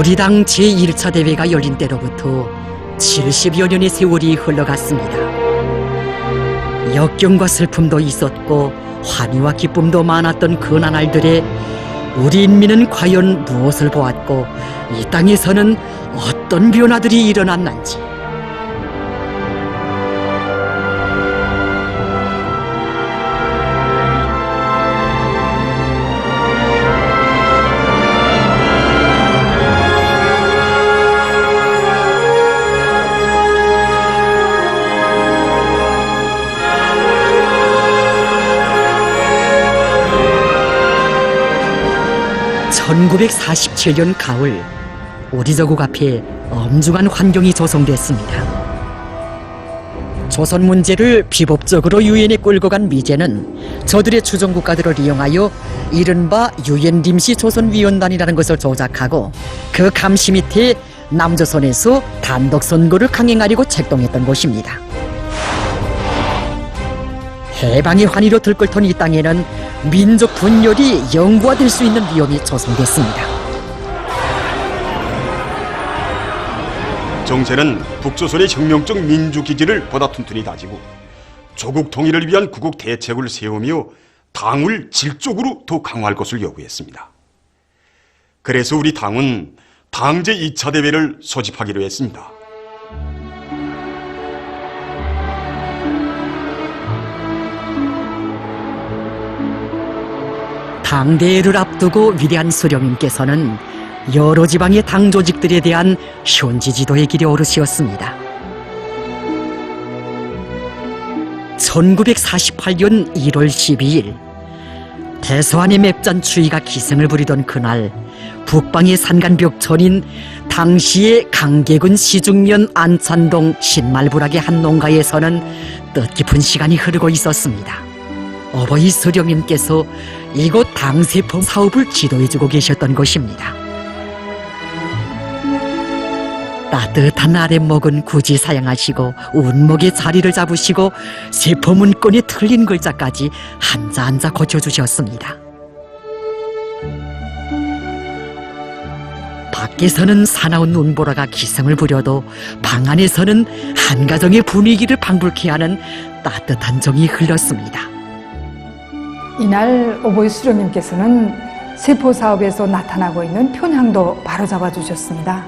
우리 당 제1차 대회가 열린 때로부터 70여 년의 세월이 흘러갔습니다. 역경과 슬픔도 있었고 환희와 기쁨도 많았던 그 나날들에 우리 인민은 과연 무엇을 보았고 이 땅에서는 어떤 변화들이 일어났는지. (1947년) 가을, 우리 저국 앞에 엄중한 환경이 조성됐습니다. 조선 문제를 비법적으로 유엔에 끌고 간 미제는 저들의 추종 국가들을 이용하여 이른바 유엔臨時 조선위원단이라는 것을 조작하고 그 감시 밑에 남조선에서 단독 선거를 강행하려고 책동했던 것입니다. 해방의 환희로 들끓던 이 땅에는 민족 분열이 영구화될 수 있는 위험이 조성됐습니다. 정세는 북조선의 혁명적 민주기지를 보다 튼튼히 다지고 조국 통일을 위한 구국 대책을 세우며 당을 질적으로 더 강화할 것을 요구했습니다. 그래서 우리 당은 당제 2차 대회를 소집하기로 했습니다. 당대회를 앞두고 위대한 수령님께서는 여러 지방의 당 조직들에 대한 현지 지도의 길에 오르시었습니다. 1948년 1월 12일 대서안의 맵잔 추위가 기승을 부리던 그날, 북방의 산간벽천인 당시의 강계군 시중면 안찬동 신말부락의 한 농가에서는 뜻깊은 시간이 흐르고 있었습니다. 어버이 수령님께서 이곳 당세포 사업을 지도해주고 계셨던 것입니다. 따뜻한 아랫목은 굳이 사양하시고 운목에 자리를 잡으시고 세포 문건에 틀린 글자까지 한자 한자 고쳐주셨습니다. 밖에서는 사나운 눈보라가 기승을 부려도 방 안에서는 한 가정의 분위기를 방불케 하는 따뜻한 정이 흘렀습니다. 이날 어버이 수령님께서는 세포 사업에서 나타나고 있는 편향도 바로잡아 주셨습니다.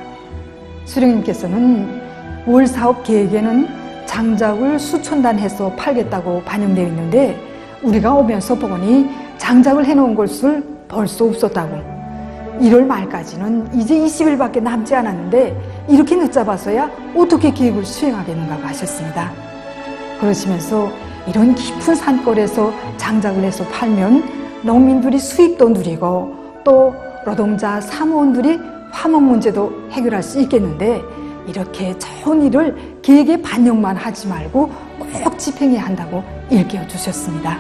수령님께서는 월 사업 계획에는 장작을 수천 단 해서 팔겠다고 반영되어 있는데 우리가 오면서 보니 장작을 해놓은 것을 벌써 없었다고, 1월 말까지는 이제 20일밖에 남지 않았는데 이렇게 늦잡아서야 어떻게 계획을 수행하겠는가 하셨습니다. 그러시면서 이런 깊은 산골에서 장작을 해서 팔면 농민들이 수입도 누리고 또 노동자 사무원들이 화목 문제도 해결할 수 있겠는데 이렇게 좋은 일을 계획에 반영만 하지 말고 꼭 집행해야 한다고 일깨워 주셨습니다.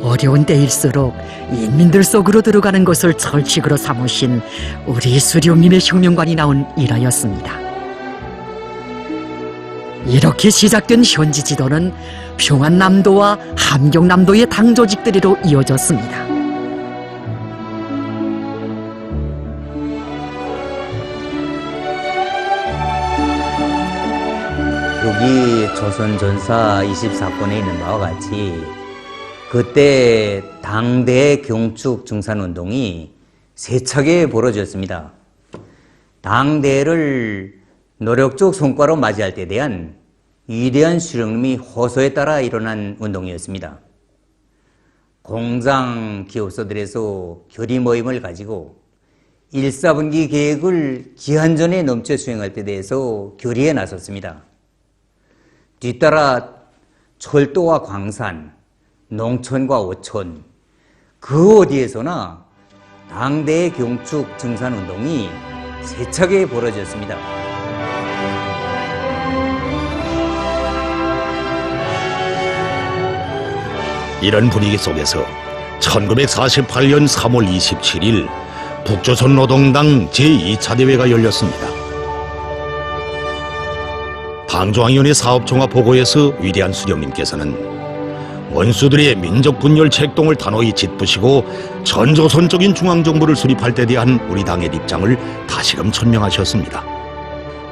어려운 때일수록 인민들 속으로 들어가는 것을 철칙으로 삼으신 우리 수령님의 혁명관이 나온 일화였습니다. 이렇게 시작된 현지 지도는 평안남도와 함경남도의 당 조직들로 이어졌습니다. 여기 조선 전사 24권에 있는 바와 같이 그때 당대 경축 증산운동이 세차게 벌어졌습니다. 당대를 노력적 성과로 맞이할 때에 대한 위대한 수령님이 호소에 따라 일어난 운동이었습니다. 공장 기업소들에서 결의 모임을 가지고 1·4분기 계획을 기한 전에 넘쳐 수행할 때 대해서 결의에 나섰습니다. 뒤따라 철도와 광산, 농촌과 어촌, 그 어디에서나 당대의 경축 증산운동이 세차게 벌어졌습니다. 이런 분위기 속에서 1948년 3월 27일 북조선 노동당 제2차 대회가 열렸습니다. 당중앙위원회 사업종합보고에서 위대한 수령님께서는 원수들의 민족 분열 책동을 단호히 짓부시고 전조선적인 중앙정부를 수립할 때 대한 우리 당의 입장을 다시금 천명하셨습니다.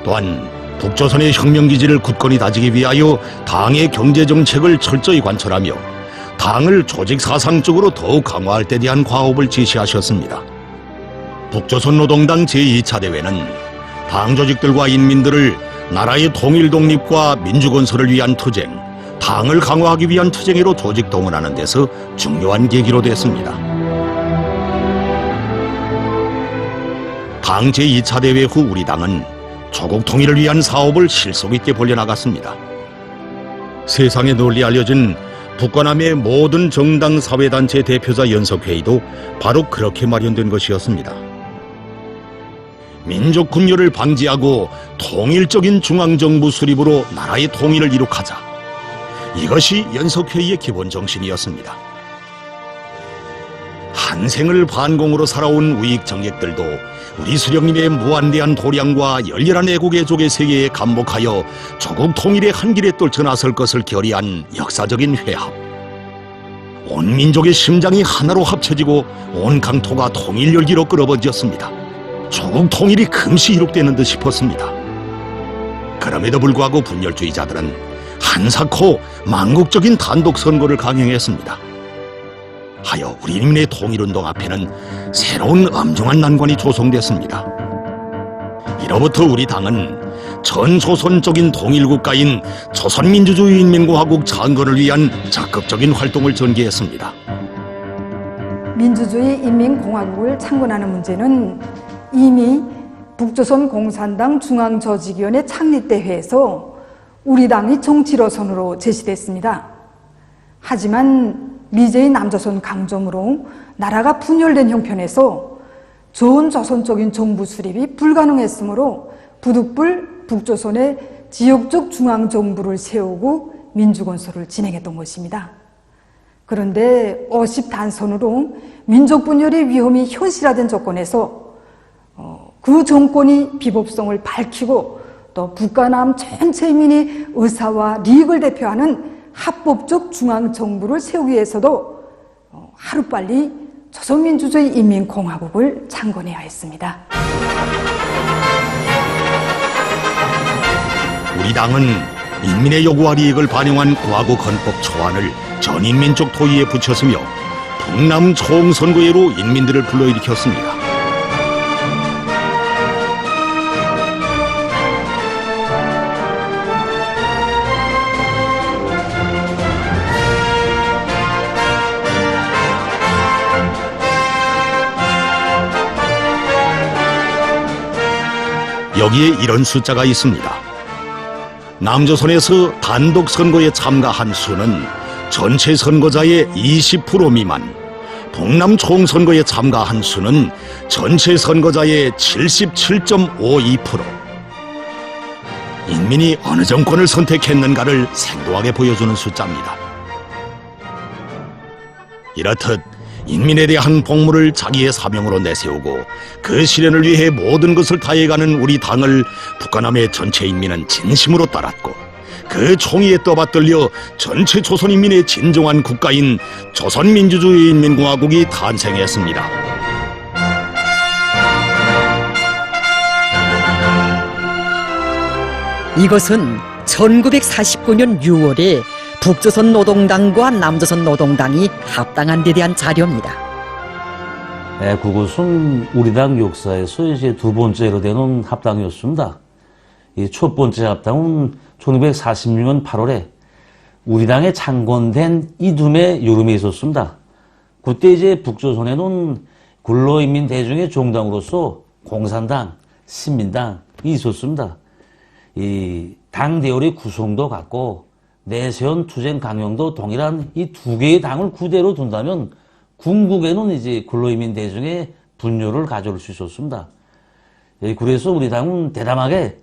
또한 북조선의 혁명기지를 굳건히 다지기 위하여 당의 경제정책을 철저히 관철하며 당을 조직사상적으로 더욱 강화할 때 대한 과업을 지시하셨습니다. 북조선노동당 제2차 대회는 당 조직들과 인민들을 나라의 통일 독립과 민주건설을 위한 투쟁, 당을 강화하기 위한 투쟁으로 조직 동원하는 데서 중요한 계기로 됐습니다. 당 제2차 대회 후 우리 당은 조국 통일을 위한 사업을 실속 있게 벌려나갔습니다. 세상에 널리 알려진 북과남의 모든 정당 사회단체 대표자 연석회의도 바로 그렇게 마련된 것이었습니다. 민족 분열을 방지하고 통일적인 중앙정부 수립으로 나라의 통일을 이룩하자. 이것이 연석회의의 기본 정신이었습니다. 한 생을 반공으로 살아온 우익 정객들도 우리 수령님의 무한대한 도량과 열렬한 애국애족의 세계에 감목하여 조국 통일의 한 길에 떨쳐 나설 것을 결의한 역사적인 회합. 온 민족의 심장이 하나로 합쳐지고 온 강토가 통일 열기로 끌어번졌습니다. 조국 통일이 금시 이룩되는 듯 싶었습니다. 그럼에도 불구하고 분열주의자들은 한사코 망국적인 단독 선거를 강행했습니다. 하여 우리 인민의 통일운동 앞에는 새로운 엄중한 난관이 조성됐습니다. 이로부터 우리 당은 전조선적인 통일국가인 조선민주주의인민공화국 창건을 위한 적극적인 활동을 전개했습니다. 민주주의 인민공화국을 창건하는 문제는 이미 북조선 공산당 중앙조직위원회 창립 대회에서 우리 당이 정치로선으로 제시됐습니다. 하지만 미제의 남조선 강점으로 나라가 분열된 형편에서 좋은 조선적인 정부 수립이 불가능했으므로 부득불 북조선의 지역적 중앙정부를 세우고 민주건설을 진행했던 것입니다. 그런데 어십단선으로 민족분열의 위험이 현실화된 조건에서 그 정권이 비법성을 밝히고 또 북과 남 전체 인민의 의사와利益을 대표하는 합법적 중앙정부를 세우기 위해서도 하루빨리 조선민주주의 인민공화국을 창건해야 했습니다. 우리 당은 인민의 요구와利益을 반영한 구하국 헌법 초안을 전인민족 토의에 붙였으며 북남 총선거회로 인민들을 불러일으켰습니다. 여기에 이런 숫자가 있습니다. 남조선에서 단독 선거에 참가한 수는 전체 선거자의 20% 미만, 북남 총선거에 참가한 수는 전체 선거자의 77.52%. 인민이 어느 정권을 선택했는가를 생동하게 보여주는 숫자입니다. 이렇듯 인민에 대한 복무를 자기의 사명으로 내세우고 그 실현을 위해 모든 것을 다해가는 우리 당을 북한남의 전체 인민은 진심으로 따랐고 그 총의에 떠받들려 전체 조선인민의 진정한 국가인 조선민주주의인민공화국이 탄생했습니다. 이것은 1949년 6월에 북조선 노동당과 남조선 노동당이 합당한 데 대한 자료입니다. 네, 그것은 우리 당 역사에서 이제 두 번째로 되는 합당이었습니다. 이 첫 번째 합당은 1946년 8월에 우리 당에 창건된 이듬해 여름에 있었습니다. 그때 이제 북조선에는 근로인민 대중의 정당으로서 공산당, 신민당이 있었습니다. 이 당 대열의 구성도 같고 내세운 투쟁 강령도 동일한 이 두 개의 당을 그대로 둔다면 궁극에는 이제 근로인민 대중의 분열을 가져올 수 있었습니다. 그래서 우리 당은 대담하게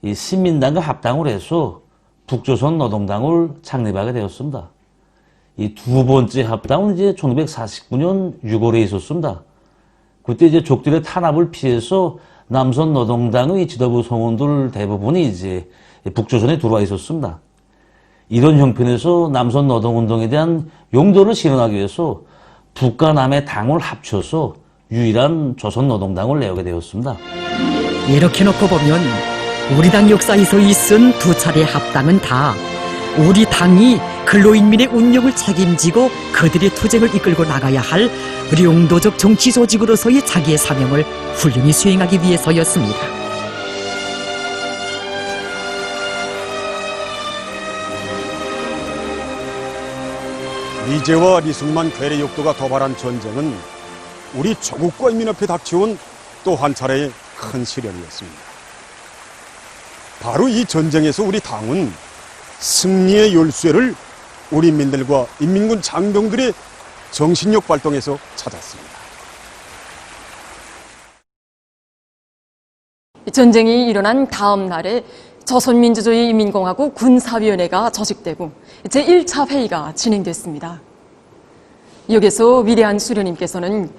이 신민당과 합당을 해서 북조선 노동당을 창립하게 되었습니다. 이 두 번째 합당은 이제 1949년 6월에 있었습니다. 그때 이제 적들의 탄압을 피해서 남선 노동당의 지도부 성원들 대부분이 이제 북조선에 들어와 있었습니다. 이런 형편에서 남선 노동운동에 대한 용도를 실현하기 위해서 북과 남의 당을 합쳐서 유일한 조선노동당을 내오게 되었습니다. 이렇게 놓고 보면 우리 당 역사에서 있은 두 차례 합당은 다 우리 당이 근로인민의 운영을 책임지고 그들의 투쟁을 이끌고 나가야 할 령도적 정치 조직으로서의 자기의 사명을 훌륭히 수행하기 위해서였습니다. 미제와 리승만 괴뢰 욕도가 도발한 전쟁은 우리 조국과 인민 앞에 닥쳐온 또 한 차례의 큰 시련이었습니다. 바로 이 전쟁에서 우리 당은 승리의 열쇠를 우리 인민들과 인민군 장병들의 정신력 발동에서 찾았습니다. 전쟁이 일어난 다음 날에 조선민주주의인민공화국 군사위원회가 조직되고 제1차 회의가 진행됐습니다. 여기서 위대한 수령님께서는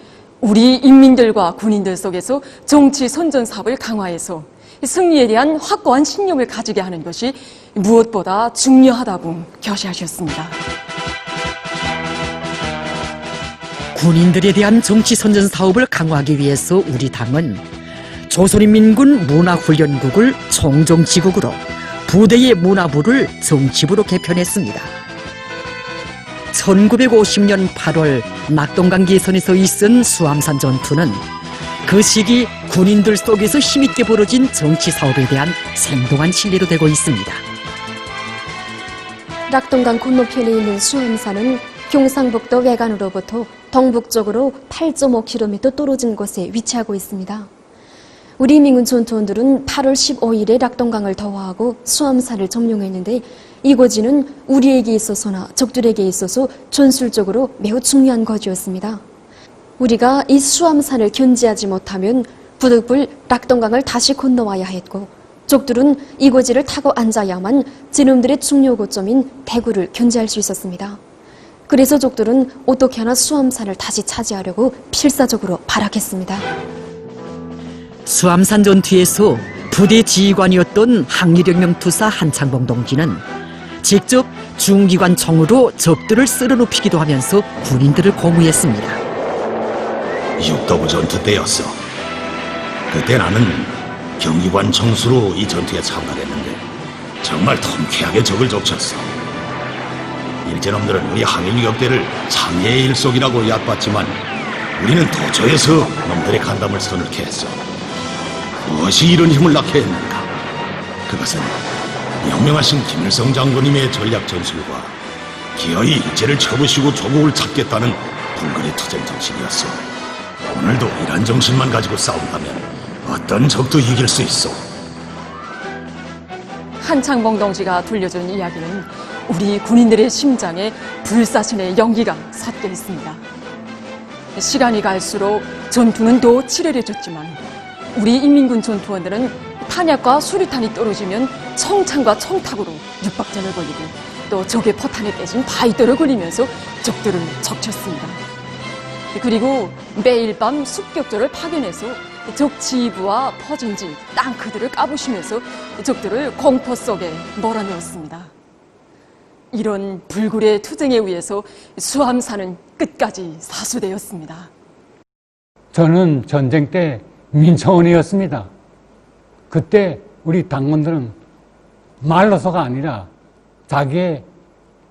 우리 인민들과 군인들 속에서 정치 선전 사업을 강화해서 승리에 대한 확고한 신념을 가지게 하는 것이 무엇보다 중요하다고 결시하셨습니다. 군인들에 대한 정치 선전 사업을 강화하기 위해서 우리 당은 조선인민군 문화훈련국을 총정치국으로 부대의 문화부를 정치부로 개편했습니다. 1950년 8월 낙동강 개선에서 있은 수암산 전투는 그 시기 군인들 속에서 힘있게 벌어진 정치 사업에 대한 생동한 신뢰로 되고 있습니다. 낙동강 건너편에 있는 수암산은 경상북도 외관으로부터 동북쪽으로 8.5km 떨어진 곳에 위치하고 있습니다. 우리 민군 전투원들은 8월 15일에 낙동강을 더화하고 수암산을 점령했는데 이 고지는 우리에게 있어서나 적들에게 있어서 전술적으로 매우 중요한 거지였습니다. 우리가 이 수암산을 견제하지 못하면 부득불 낙동강을 다시 건너와야 했고 적들은 이 고지를 타고 앉아야만 진놈들의 중요 고점인 대구를 견제할 수 있었습니다. 그래서 적들은 어떻게 하나 수암산을 다시 차지하려고 필사적으로 발악했습니다. 수암산 전투에서 부대 지휘관이었던 항일혁명투사 한창봉 동지는 직접 중기관총으로 적들을 쓸어눕히기도 하면서 군인들을 고무했습니다. 육도부 전투 때였어. 그때 나는 경기관 청수로 이 전투에 참가했는데 정말 통쾌하게 적을 족쳤어. 일제놈들은 우리 항일유격대를 창의의 일속이라고 얕봤지만 우리는 도처에서 놈들의 간담을 서늘케 했어. 무엇이 이런 힘을 낳게 했는가? 그것은 영명하신 김일성 장군님의 전략 전술과 기어이 일제를 쳐부시고 조국을 찾겠다는 불거리 투쟁 정신이었어. 오늘도 이런 정신만 가지고 싸운다면 어떤 적도 이길 수 있어. 한창봉 동지가 들려준 이야기는 우리 군인들의 심장에 불사신의 연기가 섞여 있습니다. 시간이 갈수록 전투는 더 치열해졌지만 우리 인민군 전투원들은 탄약과 수류탄이 떨어지면 청창과 청탁으로 육박전을 벌이고 또 적의 포탄에 깨진 바위돌을 굴리면서 적들을 적쳤습니다. 그리고 매일 밤 습격조를 파견해서 적 지휘부와 퍼진지 땅크들을 까부시면서 적들을 공포 속에 몰아넣었습니다. 이런 불굴의 투쟁에 의해서 수암산은 끝까지 사수되었습니다. 저는 전쟁 때 민청원이었습니다. 그때 우리 당원들은 말로서가 아니라 자기의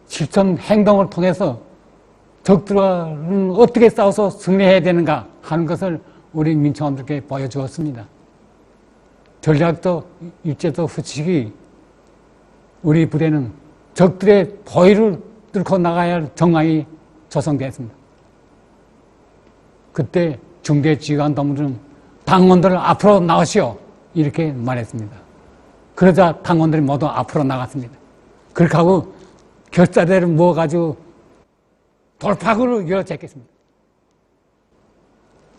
실천 행동을 통해서 적들과는 어떻게 싸워서 승리해야 되는가 하는 것을 우리 민청원들께 보여주었습니다. 전략도 일제도 후치기 우리 부대는 적들의 포위를 뚫고 나가야 할 정황이 조성되었습니다. 그때 중대 지휘관 동무들은 당원들을 앞으로 나오시오 이렇게 말했습니다. 그러자 당원들이 모두 앞으로 나갔습니다. 그렇게 하고 결사대를 모아가지고 돌파구를 열어제꼈습니다.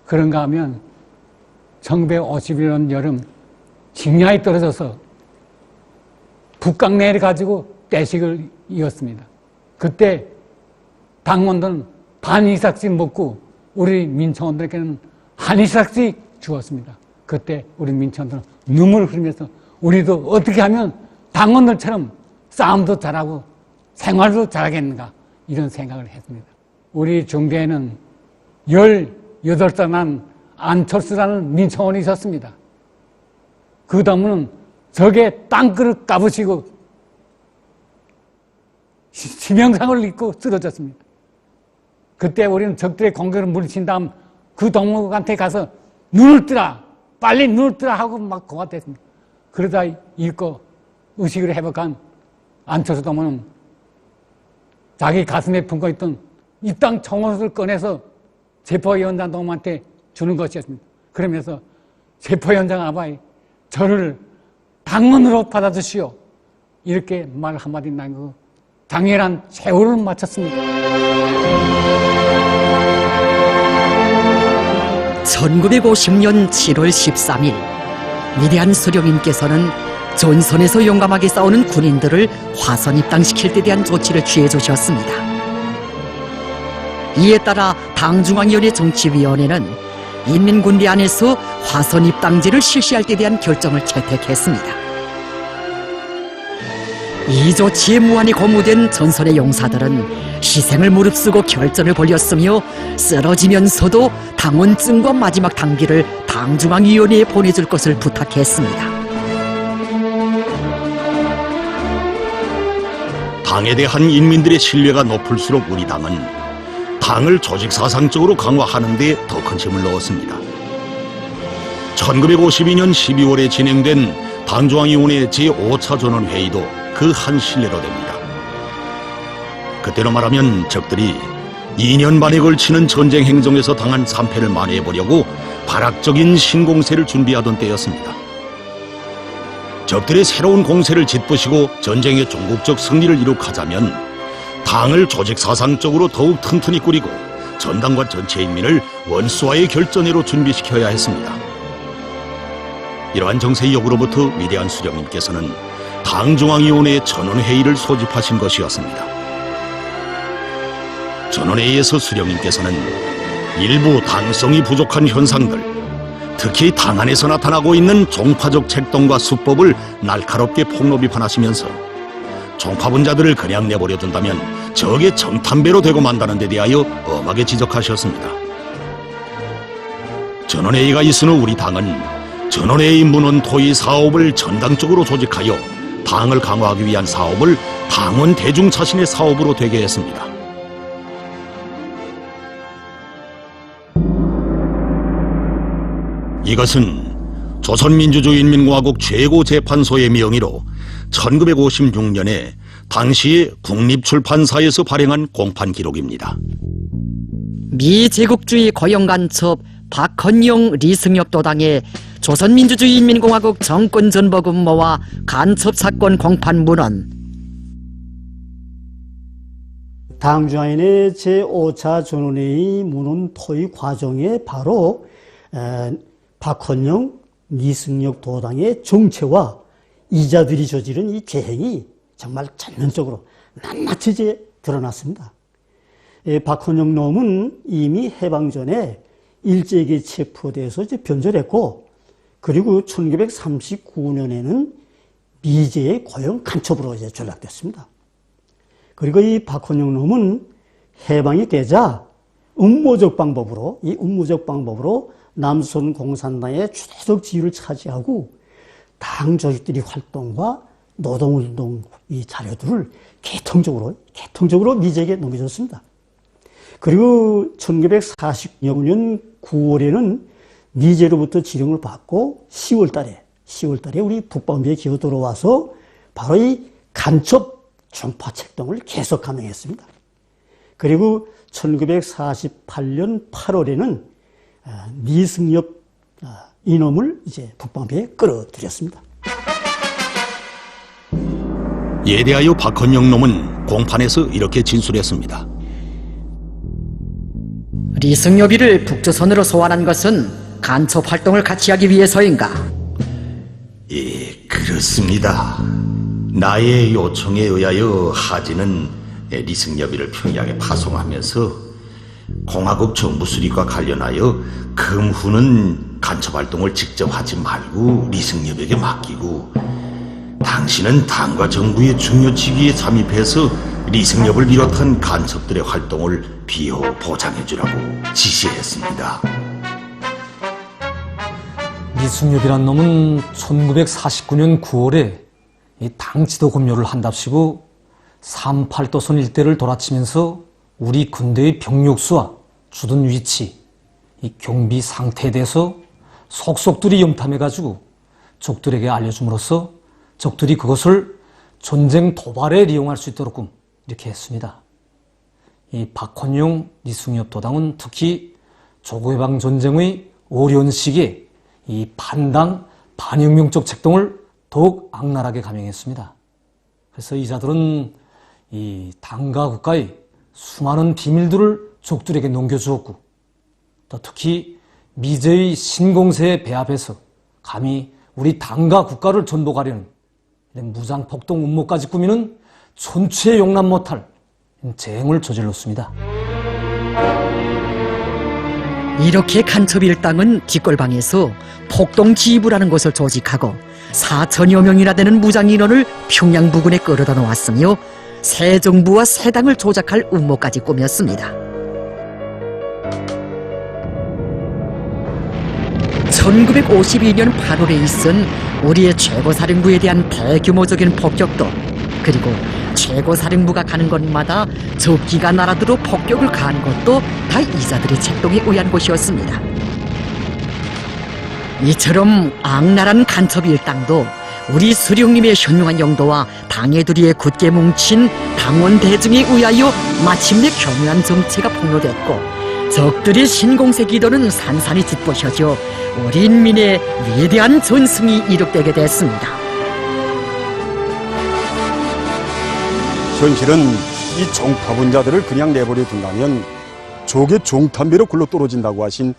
그런가 하면 1951년 여름 식량이 떨어져서 북강내를 가지고 떼식을 이었습니다. 그때 당원들은 반 이삭씩 먹고 우리 민청원들에게는 한 이삭씩 주었습니다. 그때 우리 민청원들은 눈물을 흘리면서 우리도 어떻게 하면 당원들처럼 싸움도 잘하고 생활도 잘하겠는가 이런 생각을 했습니다. 우리 정대에는 18살 난 안철수라는 민청원이 있었습니다. 그 다음은 적의 땅그릇 까부시고 치명상을 입고 쓰러졌습니다. 그때 우리는 적들의 공격을 물리친 다음 그 동무한테 가서 눈을 뜨라, 빨리 눈을 뜨라 하고 막 고맙댔습니다. 그러다 읽고 의식을 회복한 안철수 동무는 자기 가슴에 품고 있던 이 땅 청원서를 꺼내서 체포위원장 동무한테 주는 것이었습니다. 그러면서 체포위원장 아바이 저를 당원으로 받아주시오. 이렇게 말 한마디 남기고 장렬한 세월을 마쳤습니다. 1950년 7월 13일 위대한 수령님께서는 전선에서 용감하게 싸우는 군인들을 화선 입당시킬 때 대한 조치를 취해 주셨습니다. 이에 따라 당중앙위원회 정치위원회는 인민군대 안에서 화선 입당제를 실시할 때 대한 결정을 채택했습니다. 이 조치에 무한히 고무된 전선의 용사들은 희생을 무릅쓰고 결전을 벌였으며 쓰러지면서도 당원증과 마지막 당기를 당중앙위원회에 보내줄 것을 부탁했습니다. 당에 대한 인민들의 신뢰가 높을수록 우리 당은 당을 조직사상적으로 강화하는 데 더 큰 힘을 넣었습니다. 1952년 12월에 진행된 당중앙위원회 제5차 전원회의도 그 한 신뢰로 됩니다. 그때로 말하면 적들이 2년 만에 걸치는 전쟁 행정에서 당한 참패를 만회해보려고 발악적인 신공세를 준비하던 때였습니다. 적들의 새로운 공세를 짓부시고 전쟁의 종국적 승리를 이룩하자면 당을 조직사상적으로 더욱 튼튼히 꾸리고 전당과 전체 인민을 원수와의 결전으로 준비시켜야 했습니다. 이러한 정세의 역으로부터 위대한 수령님께서는 당중앙위원회 전원회의를 소집하신 것이었습니다. 전원회의에서 수령님께서는 일부 당성이 부족한 현상들, 특히 당 안에서 나타나고 있는 종파적 책동과 수법을 날카롭게 폭로 비판하시면서 종파분자들을 그냥 내버려 둔다면 적의 정탐배로 되고 만다는 데 대하여 엄하게 지적하셨습니다. 전원회의가 있은 후 우리 당은 전원회의 문원 토의 사업을 전당적으로 조직하여 당을 강화하기 위한 사업을 당원 대중 자신의 사업으로 되게 했습니다. 이것은 조선민주주의인민공화국 최고재판소의 명의로 1956년에 당시의 국립출판사에서 발행한 공판 기록입니다. 미제국주의 고용간첩 박헌용 리승엽 도당의 조선민주주의인민공화국 정권전복 음모와 간첩사건 공판 문헌. 당중앙위원회 제5차 전원회의 문헌 토의 과정에 바로 박헌용, 리승엽 도당의 정체와 이자들이 저지른 이 죄행이 정말 전면적으로 낱낱이 드러났습니다. 박헌용 놈은 이미 해방 전에 일제에게 체포돼서 변절했고, 그리고 1939년에는 미제의 고용 간첩으로 전락됐습니다. 그리고 이 박헌용 놈은 해방이 되자 음모적 방법으로 남조선 공산당의 주도적 지위를 차지하고 당 조직들의 활동과 노동운동 이 자료들을 개통적으로 미제에게 넘겨줬습니다. 그리고 1940년 9월에는 미제로부터 지령을 받고 10월 달에 우리 북방비에 기어 들어와서 바로 이 간첩 종파 책동을 계속 감행했습니다. 그리고 1948년 8월에는 리승엽 이놈을 이제 북방비에 끌어들였습니다. 이에 대하여 박헌용 놈은 공판에서 이렇게 진술했습니다. 리승엽이를 북조선으로 소환한 것은 간첩 활동을 같이 하기 위해서인가? 예, 그렇습니다. 나의 요청에 의하여 하진은 리승엽이를 평양에 파송하면서 공화국 정부 수립과 관련하여 금후는 간첩 활동을 직접 하지 말고 리승엽에게 맡기고 당신은 당과 정부의 중요 직위에 잠입해서 리승엽을 비롯한 간섭들의 활동을 비호 보장해주라고 지시했습니다. 리승엽이란 놈은 1949년 9월에 이 당 지도 검열을 한답시고 38도선 일대를 돌아치면서 우리 군대의 병력수와 주둔 위치, 이 경비 상태에 대해서 속속들이 염탐해가지고 적들에게 알려줌으로써 적들이 그것을 전쟁 도발에 이용할 수 있도록 이렇게 했습니다. 이 박헌용, 리승엽 도당은 특히 조국해방 전쟁의 어려운 시기에 이 반당, 반혁명적 책동을 더욱 악랄하게 감행했습니다. 그래서 이자들은 이 당과 국가의 수많은 비밀들을 적들에게 넘겨주었고, 또 특히 미제의 신공세에 배합해서 감히 우리 당과 국가를 전복하려는 이런 무장 폭동 음모까지 꾸미는 천추에 용납 못할 재행을 저질렀습니다. 이렇게 간첩일당은 뒷골방에서 폭동 지휘부라는 것을 조직하고 4천여 명이나 되는 무장 인원을 평양 부근에 끌어다 놓았으며 새 정부와 새 당을 조작할 음모까지 꾸몄습니다. 1952년 8월에 있은 우리의 최고사령부에 대한 대규모적인 폭격도, 그리고 최고사령부가 가는 곳마다 적기가 날아들어 폭격을 가한 것도 다 이자들의 책동에 의한 것이었습니다. 이처럼 악랄한 간첩 일당도 우리 수령님의 현명한 영도와 당해두리에 굳게 뭉친 당원 대중에 의하여 마침내 교묘한 정체가 폭로됐고, 적들의 신공세 기도는 산산이 짙부셔져 우리 인민의 위대한 전승이 이룩되게 됐습니다. 현실은 이 정파분자들을 그냥 내버려 둔다면 적의 종탄배로 굴러 떨어진다고 하신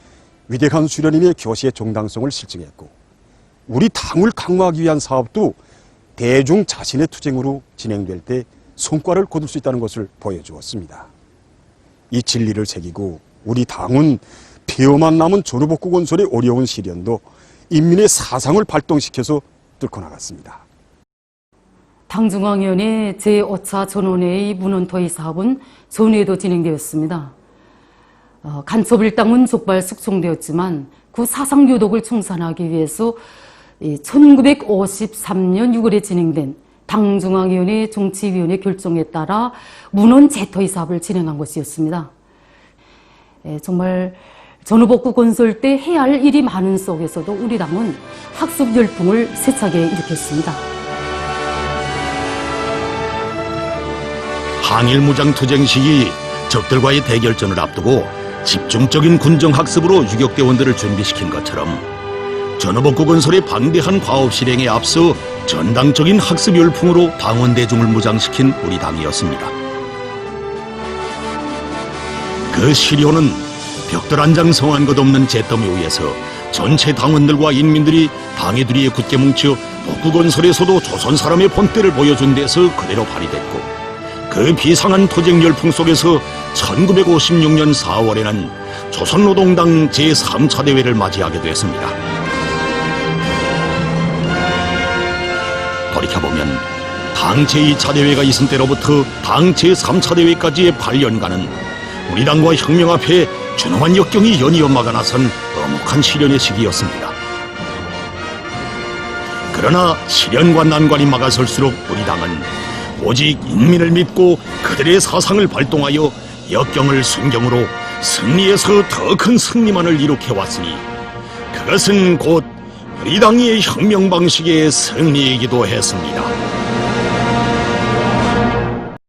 위대한 수련님의 교시의 정당성을 실증했고, 우리 당을 강화하기 위한 사업도 대중 자신의 투쟁으로 진행될 때 성과를 거둘 수 있다는 것을 보여주었습니다. 이 진리를 새기고 우리 당은 폐허만 남은 전후복구 건설의 어려운 시련도 인민의 사상을 발동시켜서 뚫고 나갔습니다. 당중앙위원회 제5차 전원회의 문헌토의 사업은 전회도 진행되었습니다. 간첩일당은 족발 숙청되었지만 그 사상교독을 청산하기 위해서 1953년 6월에 진행된 당중앙위원회 정치위원회 결정에 따라 문헌 재토의 사업을 진행한 것이었습니다. 정말 전후복구 건설 때 해야 할 일이 많은 속에서도 우리 당은 학습 열풍을 세차게 일으켰습니다. 항일 무장 투쟁 시기 적들과의 대결전을 앞두고 집중적인 군정학습으로 유격대원들을 준비시킨 것처럼 전후복구 건설의 방대한 과업 실행에 앞서 전당적인 학습 열풍으로 당원 대중을 무장시킨 우리 당이었습니다. 그 시료는 벽돌 한 장 성한 것 없는 잿더미 위에서 전체 당원들과 인민들이 당해두리에 굳게 뭉쳐 복구 건설에서도 조선 사람의 본때를 보여준 데서 그대로 발휘됐고, 그 비상한 투쟁 열풍 속에서 1956년 4월에는 조선노동당 제3차 대회를 맞이하게 됐습니다. 돌이켜보면 당 제2차 대회가 있은 때로부터 당 제3차 대회까지의 8년간은 우리 당과 혁명 앞에 준엄한 역경이 연이어 막아나선 엄혹한 시련의 시기였습니다. 그러나 시련과 난관이 막아설수록 우리 당은 오직 인민을 믿고 그들의 사상을 발동하여 역경을 순경으로 승리에서 더 큰 승리만을 이룩해왔으니, 그것은 곧 우리 당의 혁명 방식의 승리이기도 했습니다.